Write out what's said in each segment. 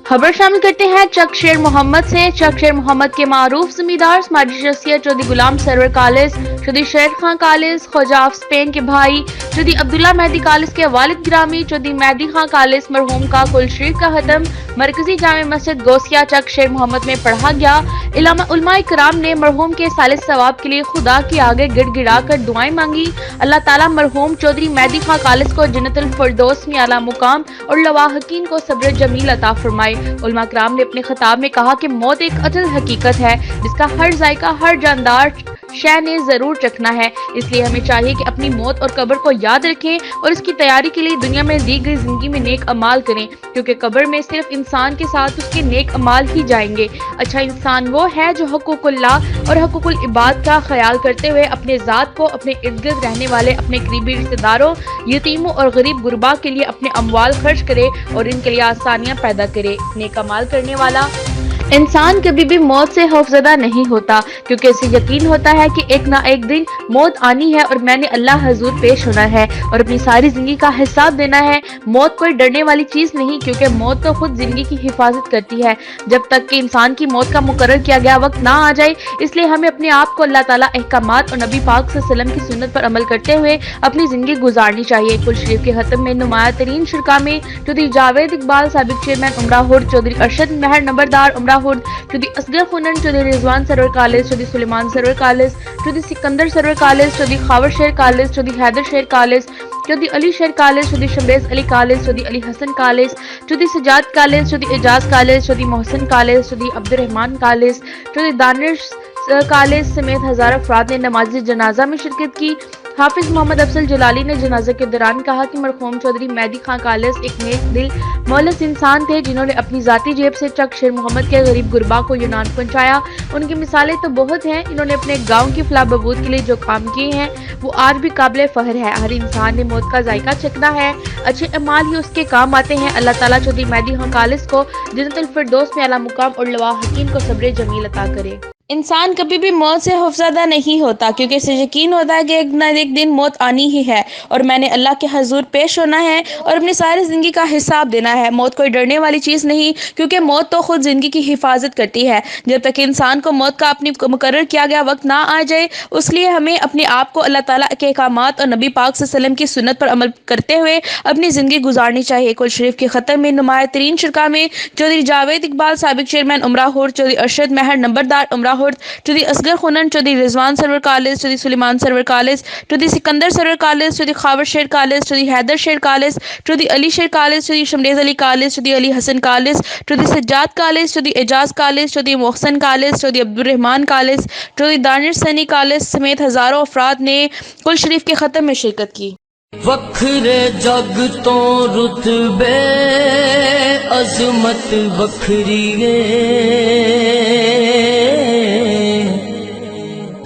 खबर शामिल करते हैं चक शेर मोहम्मद से। चक शेर मोहम्मद के मारूफ जमींदार समाजी शख्सियत चौधरी गुलाम सरवर कालिस, चौधरी शेर खां कालिस, ख्वाजा ऑफ स्पेन के भाई चौधरी अब्दुल्ला मेहदी कालिस के वालिद गिरामी चौधरी मेहदी खां कालिस मरहूम का कुल शरीफ का खत्म मरकजी जामे मस्जिद गोसिया चक शेर मोहम्मद में पढ़ा गया। उलमाए कराम ने मरहूम के सालिस सवाब के लिए खुदा के आगे गिड़गिड़ा कर दुआएं मांगी। अल्लाह ताला मरहूम चौधरी मेहदी खां कालिस को जन्नतुल फिरदौस में आला मुकाम और लवाहकीन को सब्र जमील अता फरमाए। उलमा कराम ने अपने खिताब में कहा कि मौत एक अटल हकीकत है जिसका हर जायका हर जानदार शय ने जरूर चखना है, इसलिए हमें चाहिए कि अपनी मौत और कब्र को याद रखें और इसकी तैयारी के लिए दुनिया में दी गई जिंदगी में नेक अमाल करें, क्योंकि कब्र में सिर्फ इंसान के साथ उसके नेक अमाल ही जाएंगे। अच्छा इंसान वो है जो हकूकुल्लाह और हकूकुल इबाद का ख्याल करते हुए अपने ज़ात को, अपने इर्द गिर्द रहने वाले अपने करीबी रिश्तेदारों, यतीमों और गरीब गुरबा के लिए अपने अमवाल खर्च करे और इनके लिए आसानियां पैदा करे। नेक अमाल करने वाला इंसान कभी भी मौत से खौफजदा नहीं होता, क्योंकि इसे यकीन होता है कि एक ना एक दिन मौत आनी है और मैंने अल्लाह हजूर पेश होना है और अपनी सारी जिंदगी का हिसाब देना है। मौत कोई डरने वाली चीज नहीं, क्योंकि मौत तो खुद जिंदगी की हिफाजत करती है जब तक कि इंसान की मौत का मुकर्रर किया गया वक्त ना आ जाए। इसलिए हमें अपने आप को अल्लाह ताला अहकामात और नबी पाक सल्लल्लाहु अलैहि वसल्लम की सुन्नत पर अमल करते हुए अपनी जिंदगी गुजारनी चाहिए। कुल शरीफ के खत्म में नुमाया तरीन शुरका में चौधरी जावेद इकबाल साबिक चेयरमैन उमरा हुड, चौधरी अरशद महर नंबरदार उमरा हुड, चौधरी असगर खुनन, चौधरी रिजवान सरवर कालिस, चौधरी सुलेमान सरवर कालिस, चौधरी सिकंदर सरवर कालिस, चौधरी खावर शेर कालिस, चौधरी हैदर शेर कालिस, चौधरी अली शेर कालिस, चौधरी शमरेज अली कालिस, चौधरी अली हसन कालिस, चौधरी सजाद कालिस, चौधरी एजाज कालिस, चौधरी मोहसिन कालिस, चौधरी अब्दुर्रहमान कालिस, चौधरी दानिश कालिस समेत हजारों अफराद ने नमाज जनाजा में शिरकत की। हाफिज मोहम्मद अफजल जलाली ने जनाजा के दौरान कहा कि मरहूम चौधरी मेहदी खां कालिस एक नेक दिल मौलस इंसान थे जिन्होंने अपनी जाती जेब से चक शेर मोहम्मद के गरीब गुरबा को यूनान पहुंचाया। उनकी मिसालें तो बहुत हैं। इन्होंने अपने गांव की फलाह बहबूद के लिए जो काम किए हैं वो आज भी काबिल फख्र है। हर इंसान ने मौत का जायका चखना है, अच्छे अमाल ही उसके काम आते हैं। अल्लाह ताला चौधरी मेहदी खां कालिस को जन्नतुल फिरदौस में आला मुकाम और लवाहकीन को सब्र जमील अता करे। इंसान कभी भी मौत से खौफजदा नहीं होता, क्योंकि इसे यकीन होता है कि एक न एक दिन मौत आनी ही है और मैंने अल्लाह के हजूर पेश होना है और अपनी सारी ज़िंदगी का हिसाब देना है। मौत कोई डरने वाली चीज़ नहीं, क्योंकि मौत तो खुद ज़िंदगी की हिफाजत करती है जब तक इंसान को मौत का अपनी मुकर्रर किया गया वक्त ना आ जाए। उसलिए हमें अपने आप को अल्लाह ताला के अहकामात और नबी पाक सल्लल्लाहु अलैहि वसल्लम की सुन्नत पर अमल करते हुए अपनी ज़िंदगी गुजारनी चाहिए। कुल शरीफ के ख़त्म में नुमाया तरीन शुरका में चौधरी जावेद इकबाल साबिक चेयरमैन उमरा हुड, चौधरी अरशद महर नंबरदार उमरा हुड, चौधरी असगर खुनन, चौधरी रिजवान सरवर कालिस, चौधरी सुलेमान सरवर कालिस, चौधरी सिकंदर सरवर कालिस, चौधरी खावर शेर कालिस, चौधरी हैदर शेर कालिस, चौधरी अली शेर कालिस, चौधरी शमरेज अली कालिस, चौधरी अली हसन कालिस, चौधरी सज्जाद कालिस, चौधरी एजाज कालिस, चौधरी मोहसिन कालिस, चौधरी अब्दुर्रहमान कालिस, चौधरी दानिश सनी कालिस समेत हजारों अफराद ने कुल शरीफ के खत्म में शिरकत की। वखरे जग तो रुतबे अजमत वखरी है,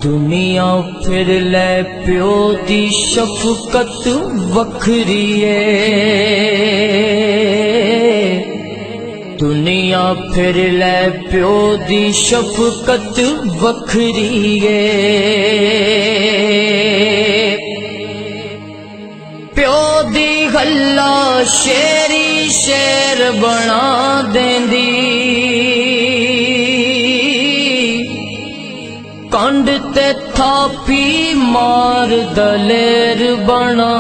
दुनिया फिर ले प्यो दी शफकत वखरी है, दुनिया फिर ले प्यो दी शफकत वखरी है। प्यो दी गल्ला शेरी शेर बना देंदी, कंड ते थापी मार दलेर बना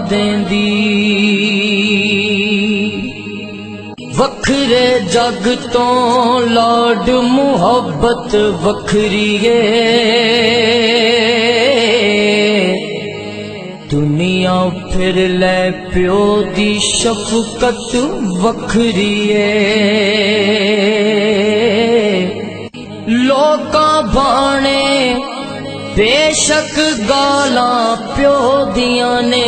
देंदी। वखरे जग तो लाड मुहब्बत वखरी है, दुनिया फिर ले प्यो दी शफकत वखरी है। लोका भाने बेशक गालां प्यो दियां ने,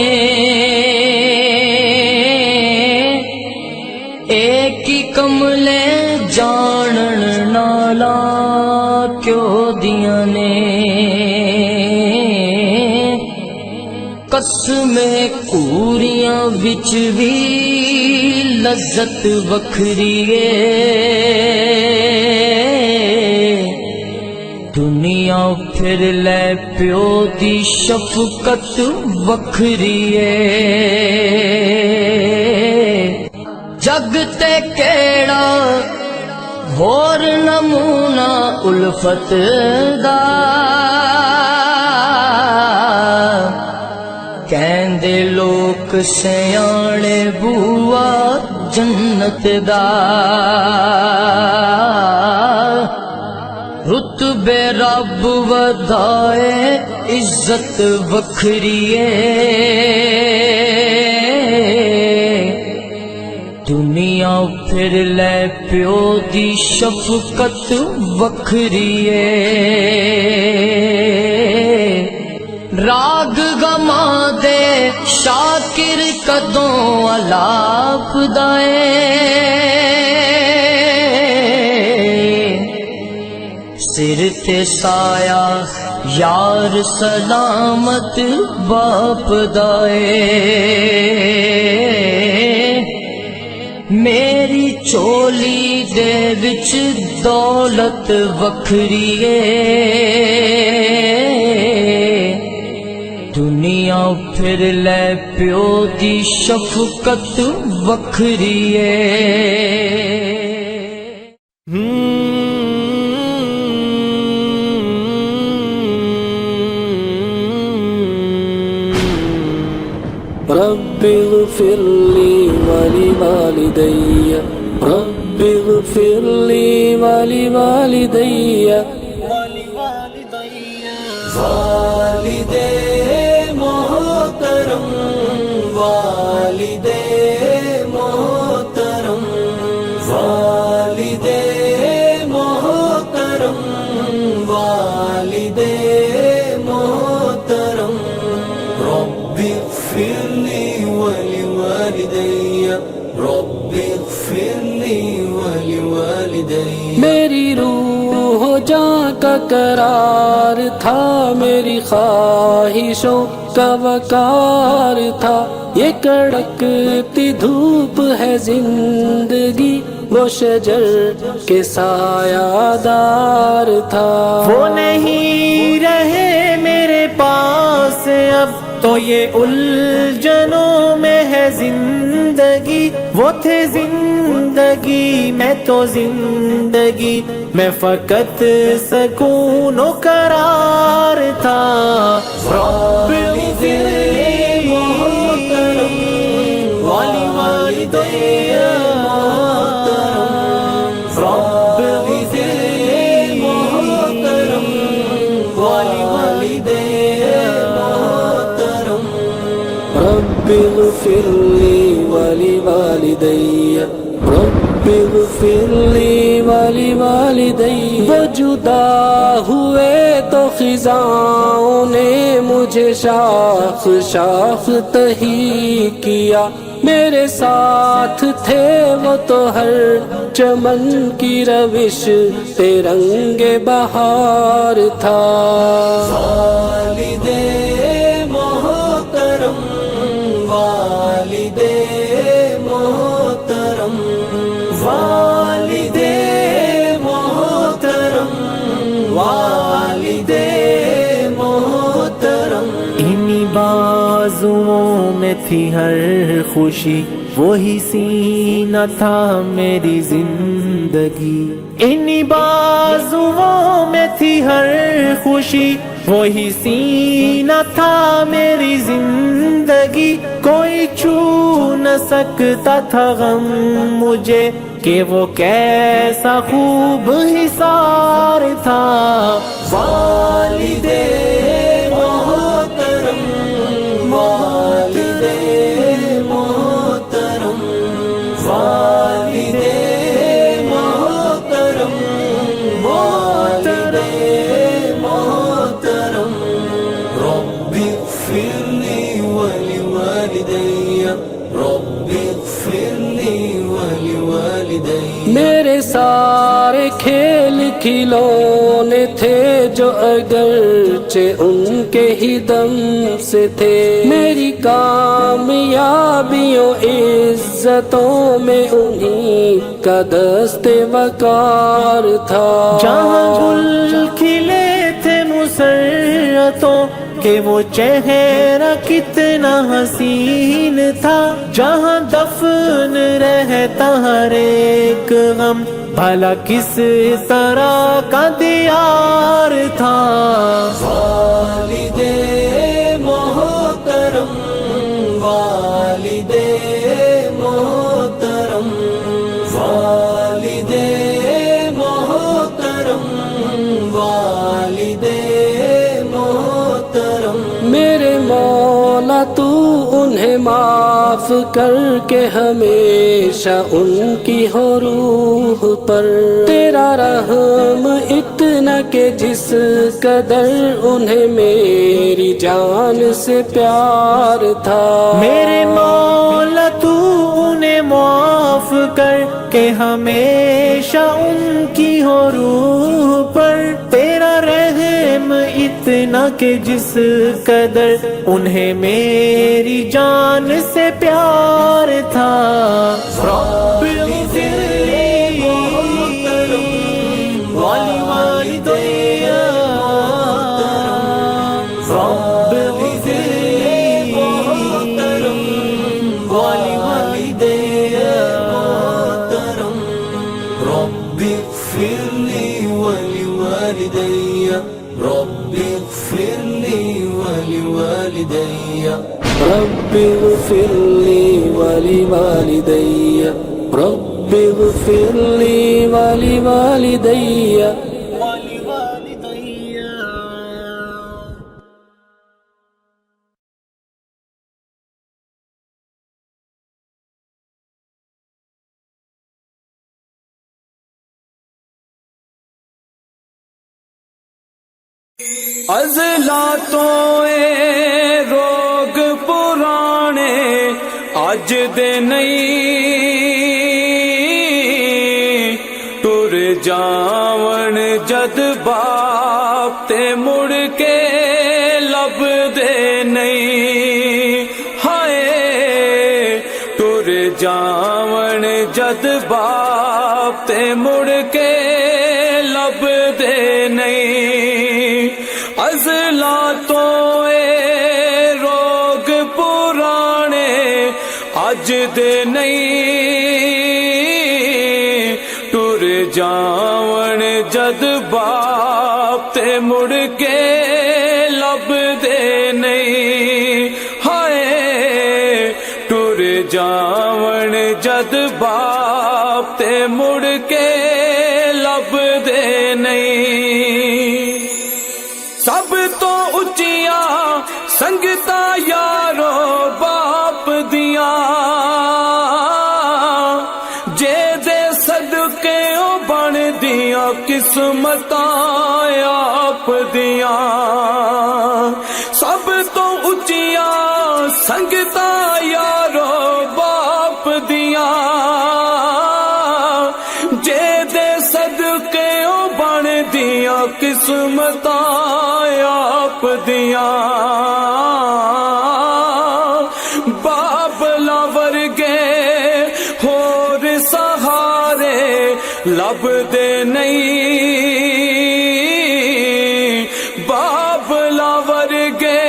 एक ही कमले जानन नाला क्यों दियां ने। कसमें कूरियां विच भी लज्जत वखरी है, दुनिया फिर ले प्यो दी शफकत वखरी है। जग ते केड़ा ਹੋਰ ਨਮੂਨਾ ਉਲਫਤ ਦਾ ਕਹਿੰਦੇ ਲੋਕ ਸਿਆਣੇ ਬੂਆ ਜੰਨਤ ਦਾ ਰੁਤਬੇ ਰੱਬ ਵਧਾਏ ਇੱਜ਼ਤ ਵੱਖਰੀ ਏ ਦੁਨੀਆ ਫਿਰ ਲੈ ਪਿਓ ਦੀ ਸ਼ਫਕਤ ਵੱਖਰੀ ਏ ਰਾਗ ਗਮਾਂ ਦੇ ਸ਼ਾਕਿਰ ਕਦੋਂ ਅਲਾਪਦਾ ਏ ਸਿਰ ਤੇ ਸਾਇਆ ਯਾਰ ਸਲਾਮਤ ਬਾਪ ਦਾ ਏ ਮੇਰੀ ਝੋਲੀ ਦੇ ਵਿੱਚ ਦੌਲਤ ਵੱਖਰੀ ਏ ਦੁਨੀਆ ਫਿਰ ਲੈ ਪਿਓ ਦੀ ਸ਼ਫਕਤ ਵੱਖਰੀ ਏ رب اغفر لي ولوالدي رب اغفر لي ولوالدي والدے محترم والدے محترم والدے محترم والدے محترم رب اغفر لي ولوالدي رب اغفر لي ولوالدي میری روح و جاں کا قرار تھا میری خواہشوں کا وقار تھا یہ کڑکتی دھوپ ہے زندگی وہ شجر کے سایہ دار تھا وہ نہیں رہے میرے پاس اب تو یہ الجھنوں میں ہے زندگی وہ تھے زندگی میں تو زندگی میں فقط سکون و قرار تھا رب اغفر لي محترم ولوالدي محترم رب اغفر لي محترم ولوالدي محترم رب اغفر لي ولوالدي رب اغفر لي ولوالدي وہ جدا ہوئے تو خزاؤں نے مجھے شاخ شاخ تہی کیا میرے ساتھ تھے وہ تو ہر چمن کی روش پہ رنگ بہار تھا والدے محترم والدے محترم والدے محترم والدے محترم انہی بازوؤں میں تھی ہر خوشی وہی سینہ تھا میری زندگی انہی بازوؤں میں تھی ہر خوشی وہی سینہ تھا میری زندگی کوئی چھو نہ سکتا تھا غم مجھے کہ وہ کیسا خوب حصار تھا والدے محترم والدے محترم والدے محترم والدے محترم رب اغفر لي ولوالدي رب اغفر لي ولوالدي میرے سارے کھیل کھلونے تھے جو اگرچہ ان کے ہی دم سے تھے میری کامیابیوں عزتوں میں انہی کا دست وقار تھا جہاں گل کھلے تھے مسرتوں کہ وہ چہرہ کتنا حسین تھا جہاں دفن رہتا ہر ایک غم بھلا کس طرح کا دیار تھا والد محترم والد محترم والد محترم والد محترم میرے مولا تو انہیں معاف کر کے ہمیشہ ان کی ہو روح پر تیرا رحم اتنا کہ جس قدر انہیں میری جان سے پیار تھا میرے مولا تو انہیں معاف کر کہ ہمیشہ ان کی ہو روح پر تیرا رحم اتنا کہ جس قدر انہیں میری جان سے پیار تھا رب اغفر لی ولوالدی رب اغفر لی ولوالدی رب اغفر لی ولوالدی رب اغفر لی ولوالدی رب اغفر لی ولوالدی رب اغفر لی ولوالدی عضلاتوں اے روگ پرانے اج دے نہیں ٹر جاون جد باپ تے مڑ کے لب دے نہیں ہائے ٹر جاون جد باپ تے مڑ کے لب دے نہیں عضلاتوں اے روگ پرانے اج دے نہیں ٹر جاون جد باپ تے مڑ کے لب دے نہیں ہائے ٹر جاون جد باپ تے مڑ کے لب دے نہیں سب تو اچیاں سنگتا یارو باپ دیاں جے دے صدقے او بن دیاں قسمتاں آپ دیاں سب تو اچیاں سنگتا یارو باپ دیاں جے دے صدقے او بن دیاں قسمتاں آپ دیاں بابلا ورگے ہور سہارے لب دے نہیں بابلا ورگے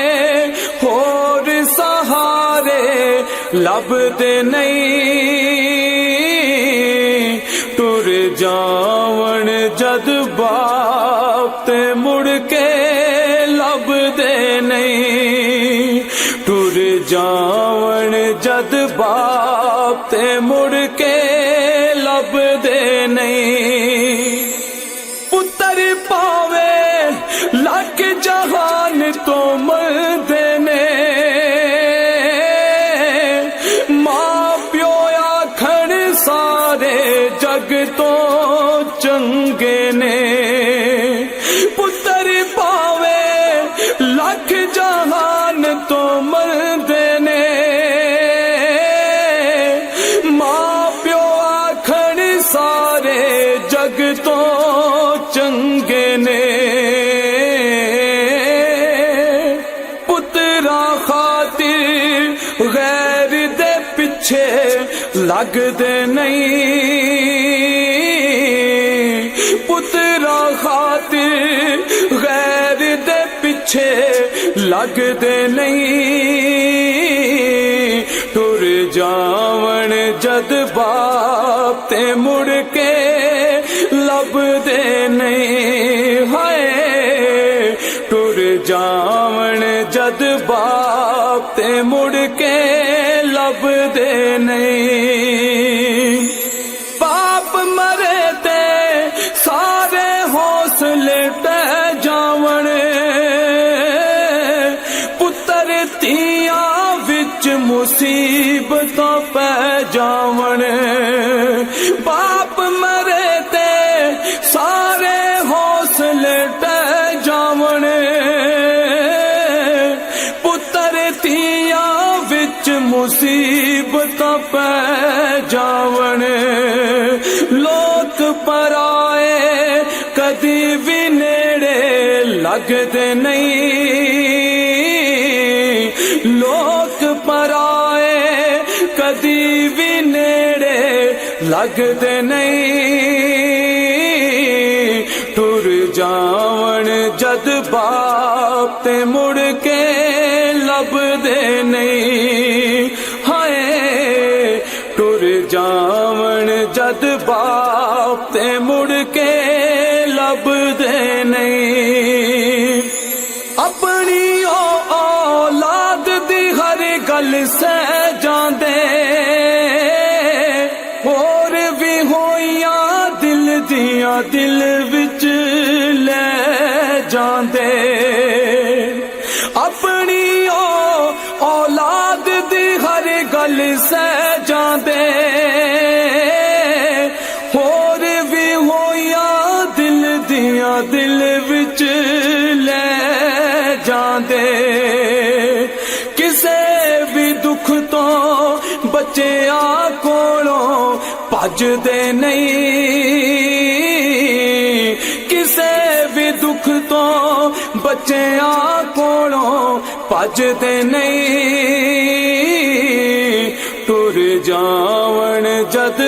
ہور سہارے لب دے نہیں ٹر جاون جد باپ تے مڑ کے لب دے نہیں ٹر جاون جد باپ تے مڑ کے لب دے نہیں پتر پاوے لکھ جہان تو مردے نے ماں پیو آکھن سارے جگ تو چنگے نے پتر پاوے لکھ جہان تو مردے نے ماں پیو آکھن سارے جگ تو چنگے نے پترا خاطر غیر دے پیچھے لگ دے نہیں پترا خاطر غیر دے پیچھے لگ دے نہیں ٹر جاون جد باپ تے مڑ کے ਲੱਭਦੇ ਨਹੀਂ ਹਾਏ ਟੁਰ ਜਾਵਣ ਜਦ ਬਾਪ ਤੇ ਮੁੜ ਕੇ ਲੱਭਦੇ ਨਹੀਂ ਬਾਪ ਮਰੇ ਤੇ ਸਾਰੇ ਹੌਸਲੇ ਟਹਿ ਜਾਵਣ ਪੁੱਤਰ ਧੀਆਂ ਵਿੱਚ ਮੁਸੀਬਤਾਂ ਪੈ ਜਾਵਣ ਬਾਪ ਮਰੇ ਤੇ ਸਾਰੇ ਹੌਸਲੇ ਟਹਿ ਜਾਵਣ ਪੁੱਤਰ ਧੀਆਂ ਵਿੱਚ ਮੁਸੀਬਤਾਂ ਪੈ ਜਾਵਣ ਲੋਕ ਪਰਾਏ ਕਦੀ ਵੀ ਨੇੜੇ ਲੱਗਦੇ ਨਹੀਂ ਲੋਕ ਪਰਾਏ ਕਦੀ ਵੀ ਨੇੜੇ ਲੱਗਦੇ ਨਹੀਂ ਟੁਰ ਜਾਵਣ ਜਦ ਬਾਪ ਤੇ ਮੁੜ ਕੇ ਲੱਭਦੇ ਨਹੀਂ ਹਾਏ ਟੁਰ ਜਾਵਣ ਜਦ ਬਾਪ ਤੇ ਮੁੜ ਕੇ ਲੱਭਦੇ ਨਹੀਂ ਆਪਣੀ ਔਲਾਦ ਦੀ ਹਰ ਗੱਲ ਸਹਿ ਜਾਂਦੇ ਹੋਰ ਵੀ ਹੋਈਆਂ ਦਿਲ ਦੀਆਂ ਦਿਲ ਵਿੱਚ ਲੈ ਜਾਂਦੇ ਆਪਣੀ ਔਲਾਦ ਦੀ ਹਰ ਗੱਲ ਸਹਿ ਜਾਂਦੇ ਹੋਰ ਵੀ ਹੋਈਆਂ ਦਿਲ ਦੀਆਂ ਦਿਲ ਵਿੱਚ ਲੈ ਜਾਂਦੇ ਕਿਸੇ ਵੀ ਦੁੱਖ ਤੋਂ ਬੱਚਿਆਂ ਕੋਲੋਂ ਭੱਜਦੇ ਨਹੀਂ ਕਿਸੇ ਵੀ ਦੁੱਖ ਤੋਂ ਬੱਚਿਆਂ ਕੋਲੋਂ ਭੱਜਦੇ ਨਹੀਂ ਟੁਰ ਜਾਵਣ ਜਦ